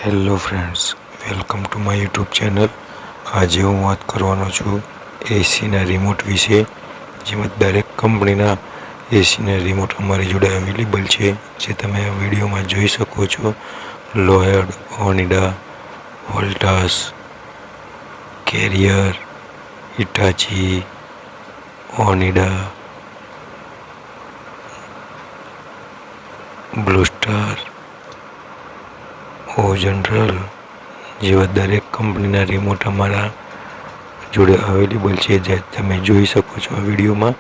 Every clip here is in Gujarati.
Hello friends, welcome to my YouTube channel. આજે હું વાત કરવાનો છું એસીના રિમોટ વિશે, જેમાં દરેક કંપનીના એસીના રિમોટ અમારી જોડે અવેલેબલ છે, જે તમે આ વિડીયોમાં જોઈ શકો છો. lloyd, Onida, Voltas, Carrier, Hitachi, Onida, Blue Star, ઓgeneral જેવા દરેક કંપનીના રિમોટ અમારા જોડે અવેલેબલ છે, જે તમે જોઈ શકો છો આ વિડીયોમાં.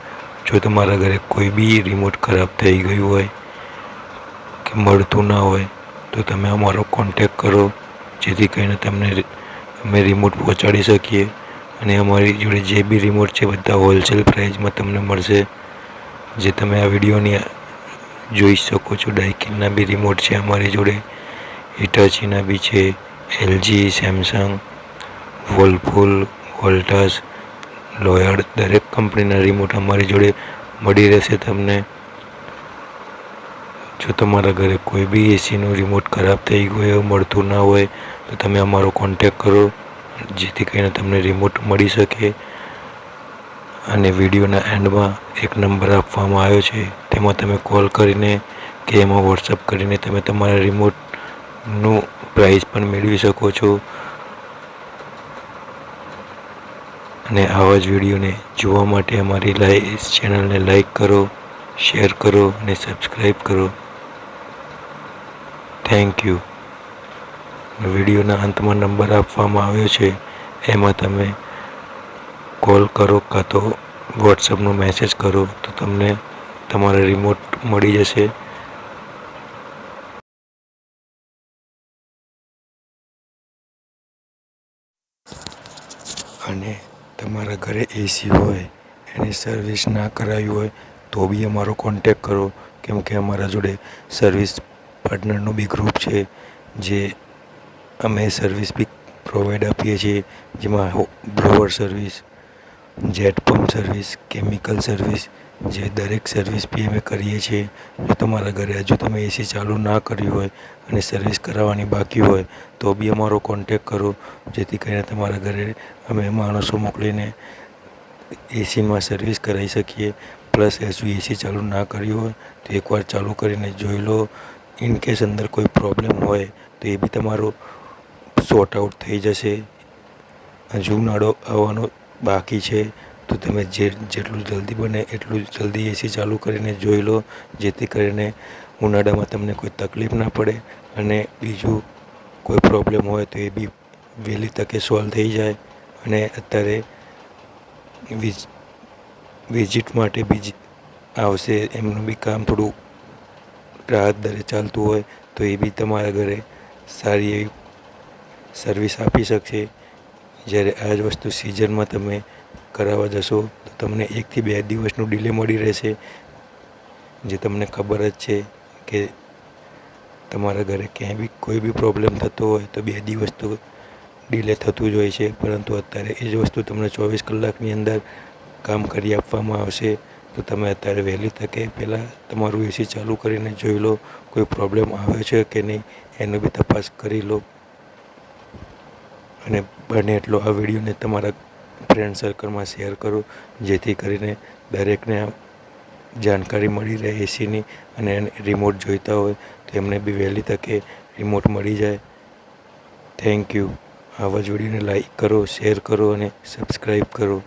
જો તમારા ઘરે કોઈ બી રિમોટ ખરાબ થઈ ગયું હોય કે મળતું ના હોય તો તમે અમારો કોન્ટેક કરો, જેથી કરીને તમને અમે રિમોટ પહોંચાડી શકીએ. અને અમારી જોડે જે બી રિમોટ છે બધા હોલસેલ પ્રાઇસમાં તમને મળશે, જે તમે આ વિડીયોની જોઈ શકો છો. daikinના બી રિમોટ છે અમારી જોડે, હિટાચીના બી છે, એલજી, સેમસંગ, વોલફુલ, વોલ્ટાસ, lloyd દરેક કંપનીના રિમોટ અમારી જોડે મળી રહેશે તમને. જો તમારા ઘરે કોઈ બી એસીનું રિમોટ ખરાબ થઈ ગયું હોય, મળતું ના હોય, તો તમે અમારો કોન્ટેક કરો, જેથી કરીને તમને રિમોટ મળી શકે. અને વિડીયોના એન્ડમાં એક નંબર આપવામાં આવ્યો છે, તેમાં તમે કોલ કરીને કે એમાં વોટ્સઅપ કરીને તમે તમારા રિમોટનું પ્રાઇસ પણ મેળવી શકો છો. અને આવા જ વિડીયોને જોવા માટે અમારી ચેનલને લાઈક કરો, શેર કરો અને સબસ્ક્રાઈબ કરો. Thank you. વિડીયોના અંતમાં નંબર આપવામાં આવ્યો છે, એમાં તમે કોલ કરો કાં તો વોટ્સઅપનો મેસેજ કરો, તો તમને તમારા રિમોટ મળી જશે. અને તમારા ઘરે એસી હોય, એની સર્વિસ ના કરાવી હોય તો બી અમારો કોન્ટેક કરો, કેમ કે અમારા જોડે સર્વિસ પાર્ટનરનું બી ગ્રુપ છે, જે અમે સર્વિસ બી પ્રોવાઈડ આપીએ છીએ, જેમાં blower service, jet pump service, chemical service, જે દરેક સર્વિસ બી અમે કરીએ છીએ. જો તમારા ઘરે હજુ તમે એસી ચાલુ ના કર્યું હોય અને સર્વિસ કરાવવાની બાકી હોય તો બી અમારો કોન્ટેક કરો, જેથી કરીને તમારા ઘરે અમે માણસો મોકલીને એસીમાં સર્વિસ કરાવી શકીએ. પ્લસ હજુ એસી ચાલુ ના કર્યું હોય તો એકવાર ચાલુ કરીને જોઈ લો. ઇનકેસ અંદર કોઈ પ્રોબ્લેમ હોય તો એ બી તમારો સોર્ટ આઉટ થઈ જશે. હજુ ઉનાળો આવવાનો બાકી છે, તો તમે જેટલું જલ્દી બને એટલું જલ્દી એસી ચાલુ કરીને જોઈ લો, જેથી કરીને ઉનાળામાં તમને કોઈ તકલીફ ના પડે. અને બીજું કોઈ પ્રોબ્લેમ હોય તો એ બી વહેલી તકે સોલ્વ થઈ જાય. અને અત્યારે વિઝિટ માટે બી આવશે, એમનું બી કામ થોડું રાહત દરે ચાલતું હોય તો એ બી તમારા ઘરે સારી એવી સર્વિસ આપી શકશે. જ્યારે આ જ વસ્તુ સિઝનમાં તમે કરાવવા જશો તો તમને 1 થી 2 દિવસનું ડિલે મળી રહેશે, જે તમને ખબર જ છે કે તમારા ઘરે ક્યાંય બી કોઈ બી પ્રોબ્લેમ થતો હોય તો 2 દિવસ તો ડિલે થતું જ હોય છે. પરંતુ અત્યારે એ જ વસ્તુ તમને 24 કલાકની અંદર કામ કરી આપવામાં આવશે. તો તમે અત્યારે વહેલી તકે પહેલાં તમારું એસી ચાલુ કરીને જોઈ લો, કોઈ પ્રોબ્લેમ આવે છે કે નહીં એનો બી તપાસ કરી લો. અને બને એટલો આ વિડીયોને તમારા ફ્રેન્ડ સર્કલમાં શેર કરો, જેથી કરીને દરેકને જાણકારી મળી રહે એસીની. અને રિમોટ જોઈતા હોય તો એમને બી વહેલી તકે રિમોટ મળી જાય. Thank you. આવા જ વિડીયોને લાઈક કરો, શેર કરો અને સબસ્ક્રાઈબ કરો.